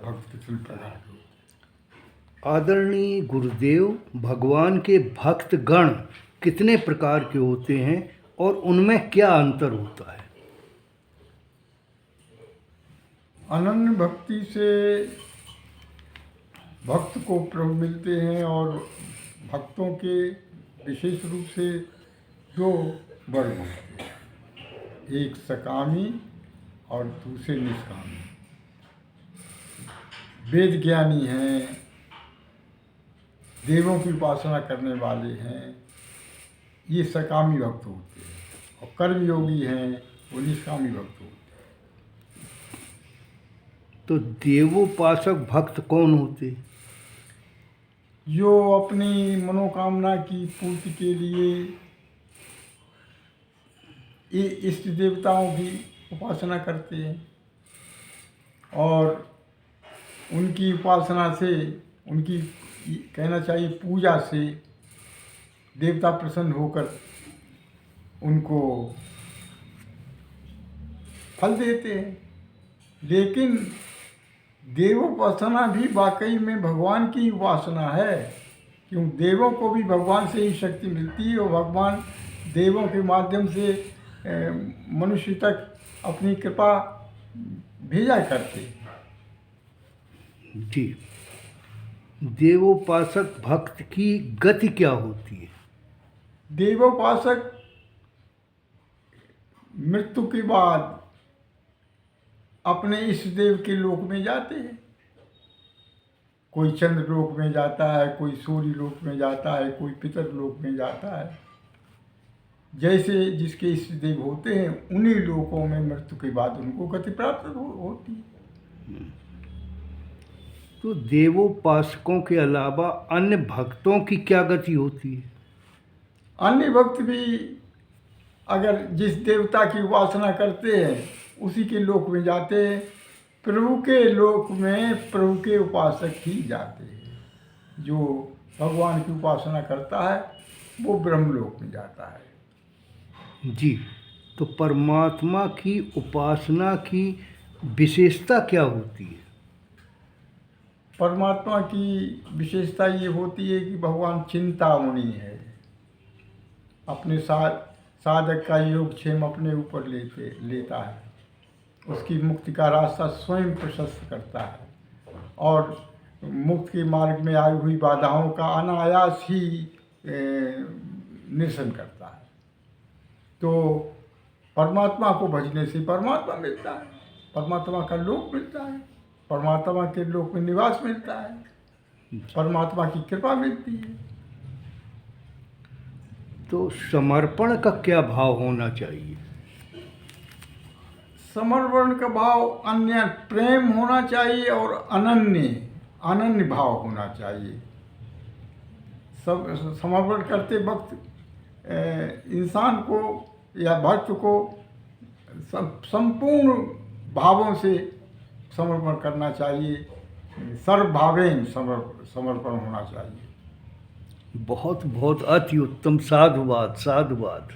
भक्त कितने प्रकार के होते आदरणीय गुरुदेव, भगवान के भक्त गण कितने प्रकार के होते हैं और उनमें क्या अंतर होता है? अनन्य भक्ति से भक्त को प्रभु मिलते हैं और भक्तों के विशेष रूप से दो वर्ग होते हैं, एक सकामी और दूसरे निष्कामी। वेद ज्ञानी हैं, देवों की उपासना करने वाले हैं, ये सकामी भक्त होते हैं, और कर्मयोगी हैं, वो निष्कामी भक्त होते हैं। तो देवोपासक भक्त कौन होते? जो अपनी मनोकामना की पूर्ति के लिए ये इष्ट देवताओं की उपासना करते हैं और उनकी उपासना से, उनकी कहना चाहिए पूजा से देवता प्रसन्न होकर उनको फल देते हैं। लेकिन देवोपासना भी वाकई में भगवान की उपासना है, क्यों देवों को भी भगवान से ही शक्ति मिलती है और भगवान देवों के माध्यम से मनुष्य तक अपनी कृपा भेजा करते। जी, देवोपासक भक्त की गति क्या होती है? देवोपासक मृत्यु के बाद अपने इष्ट देव के लोक में जाते हैं। कोई चंद्र लोक में जाता है, कोई सूर्य लोक में जाता है, कोई पितर लोक में जाता है। जैसे जिसके इष्ट देव होते हैं उन्हीं लोकों में मृत्यु के बाद उनको गति प्राप्त होती है। तो देवोपासकों के अलावा अन्य भक्तों की क्या गति होती है? अन्य भक्त भी अगर जिस देवता की उपासना करते हैं उसी के लोक में जाते हैं। प्रभु के लोक में प्रभु के उपासक ही जाते हैं। जो भगवान की उपासना करता है वो ब्रह्मलोक में जाता है। जी, तो परमात्मा की उपासना की विशेषता क्या होती है? परमात्मा की विशेषता ये होती है कि भगवान चिंतामणि है। अपने साधक का योगक्षेम अपने ऊपर लेता है, उसकी मुक्ति का रास्ता स्वयं प्रशस्त करता है और मुक्ति के मार्ग में आई हुई बाधाओं का अनायास ही निरसन करता है। तो परमात्मा को भजने से परमात्मा मिलता है, परमात्मा का लोक मिलता है, परमात्मा के लोक में निवास मिलता है, परमात्मा की कृपा मिलती है। तो समर्पण का क्या भाव होना चाहिए? समर्पण का भाव अन्य प्रेम होना चाहिए और अनन्य भाव होना चाहिए। सब समर्पण करते वक्त इंसान को या भक्त को संपूर्ण भावों से समर्पण करना चाहिए, सर्वभावेन समर्पण होना चाहिए। बहुत बहुत अति उत्तम। साधुवाद, साधुवाद।